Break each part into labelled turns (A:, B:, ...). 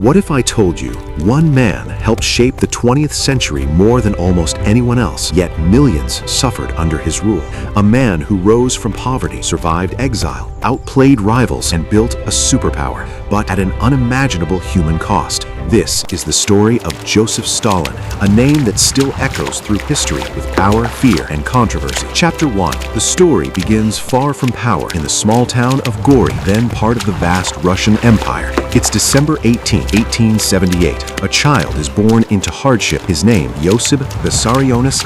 A: What if I told you one man helped shape the 20th century more than almost anyone else, yet millions suffered under his rule? A man who rose from poverty, survived exile, outplayed rivals, and built a superpower, but at an unimaginable human cost. This is the story of Joseph Stalin, a name that still echoes through history with power, fear, and controversy. Chapter 1. The story begins far from power in the small town of Gori, then part of the vast Russian Empire. It's December 18, 1878. A child is born into hardship. His name, Joseph Vissarionis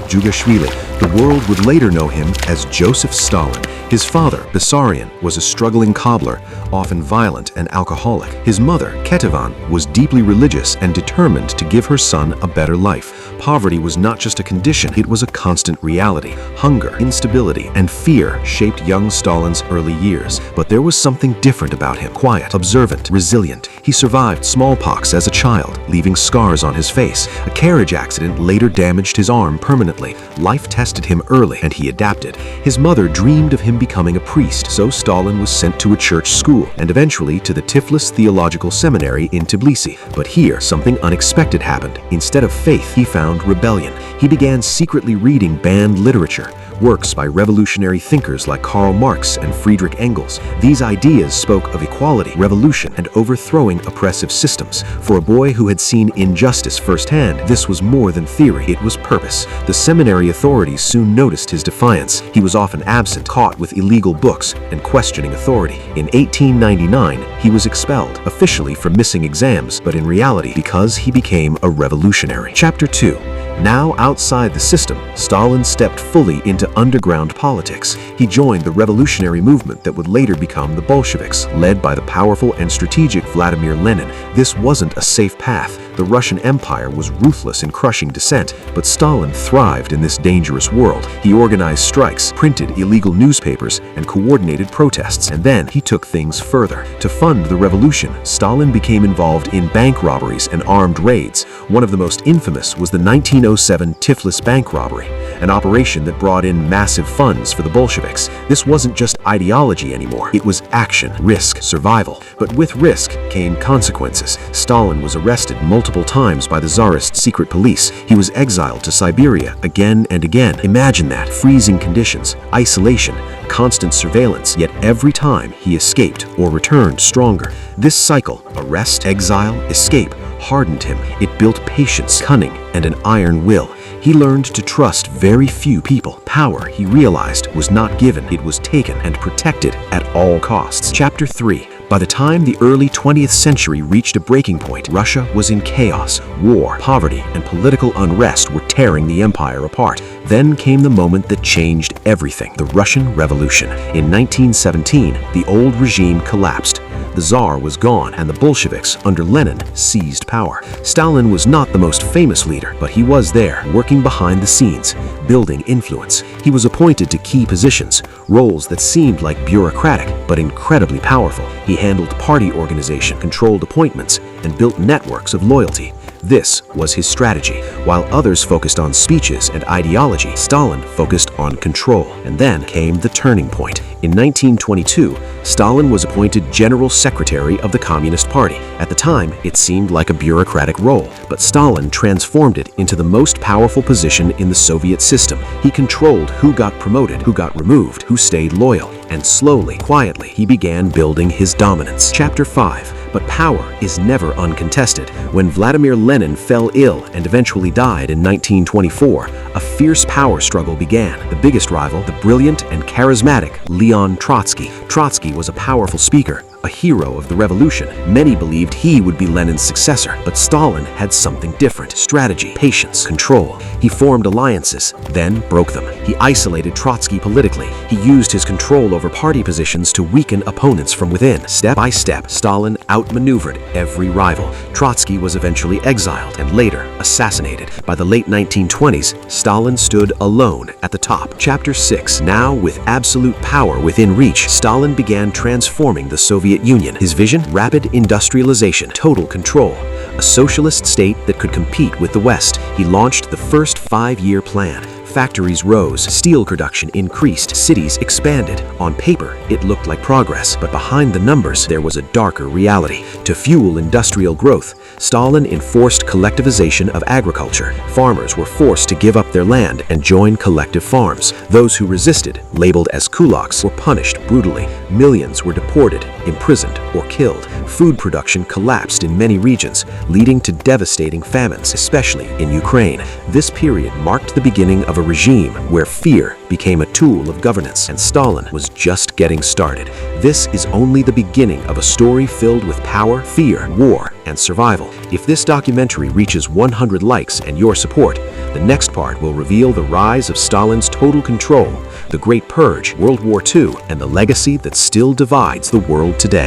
A: Jugashvili. The world would later know him as Joseph Stalin. His father, Bessarion, was a struggling cobbler, often violent and alcoholic. His mother, Ketivan, was deeply religious and determined to give her son a better life. Poverty was not just a condition, it was a constant reality. Hunger, instability, and fear shaped young Stalin's early years. But there was something different about him. Quiet, observant, resilient. He survived smallpox as a child, leaving scars on his face. A carriage accident later damaged his arm permanently. Life tested him early, and he adapted. His mother dreamed of him becoming a priest, so Stalin was sent to a church school and eventually to the Tiflis Theological Seminary in Tbilisi. But here, something unexpected happened. Instead of faith, he found rebellion. He began secretly reading banned literature, works by revolutionary thinkers like Karl Marx and Friedrich Engels. These ideas spoke of equality, revolution, and overthrowing oppressive systems. For a boy who had seen injustice firsthand, this was more than theory, it was purpose. The seminary authorities soon noticed his defiance. He was often absent, caught with illegal books, and questioning authority. In 1899, he was expelled, officially for missing exams, but in reality because he became a revolutionary. Chapter 2. Now outside the system, Stalin stepped fully into underground politics. He joined the revolutionary movement that would later become the Bolsheviks, led by the powerful and strategic Vladimir Lenin. This wasn't a safe path. The Russian Empire was ruthless in crushing dissent, but Stalin thrived in this dangerous world. He organized strikes, printed illegal newspapers, and coordinated protests. And then he took things further. To fund the revolution, Stalin became involved in bank robberies and armed raids. One of the most infamous was the 1907 Tiflis bank robbery, an operation that brought in massive funds for the Bolsheviks. This wasn't just ideology anymore. It was action, risk, survival. But with risk came consequences. Stalin was arrested multiple times by the Tsarist secret police. He was exiled to Siberia again and again. Imagine that. Freezing conditions, isolation, constant surveillance, yet every time he escaped or returned stronger. This cycle, arrest, exile, escape, hardened him. It built patience, cunning, and an iron will. He learned to trust very few people. Power, he realized, was not given, it was taken and protected at all costs. Chapter 3. By the time the early 20th century reached a breaking point, Russia was in chaos. War, poverty, and political unrest were tearing the empire apart. Then came the moment that changed everything, the Russian Revolution. In 1917, the old regime collapsed. The Tsar was gone, and the Bolsheviks, under Lenin, seized power. Stalin was not the most famous leader, but he was there, working behind the scenes, building influence. He was appointed to key positions, roles that seemed like bureaucratic, but incredibly powerful. He handled party organization, controlled appointments, and built networks of loyalty. This was his strategy. While others focused on speeches and ideology, Stalin focused on control. And then came the turning point. In 1922, Stalin was appointed General Secretary of the Communist Party. At the time, it seemed like a bureaucratic role, but Stalin transformed it into the most powerful position in the Soviet system. He controlled who got promoted, who got removed, who stayed loyal, and slowly, quietly, he began building his dominance. Chapter 5. But power is never uncontested. When Vladimir Lenin fell ill and eventually died in 1924, a fierce power struggle began. The biggest rival, the brilliant and charismatic Leon Trotsky. Trotsky was a powerful speaker, a hero of the revolution. Many believed he would be Lenin's successor, but Stalin had something different: strategy, patience, control. He formed alliances, then broke them. He isolated Trotsky politically. He used his control over party positions to weaken opponents from within. Step by step, Stalin outmaneuvered every rival. Trotsky was eventually exiled and later assassinated. By the late 1920s, Stalin stood alone at the top. Chapter 6. Now, with absolute power within reach, Stalin began transforming the Soviet Union. His vision? Rapid industrialization, total control, a socialist state that could compete with the West. He launched the first 5-year plan.
B: Factories rose, steel production increased, cities expanded. On paper, it looked like progress, but behind the numbers, there was a darker reality. To fuel industrial growth, Stalin enforced collectivization of agriculture. Farmers were forced to give up their land and join collective farms. Those who resisted, labeled as kulaks, were punished brutally. Millions were deported, imprisoned, or killed. Food production collapsed in many regions, leading to devastating famines, especially in Ukraine. This period marked the beginning of a regime where fear became a tool of governance, and Stalin was just getting started. This is only the beginning of a story filled with power, fear, war, and survival. If this documentary reaches 100 likes and your support, the next part will reveal the rise of Stalin's total control, the Great Purge, World War II, and the legacy that still divides the world today.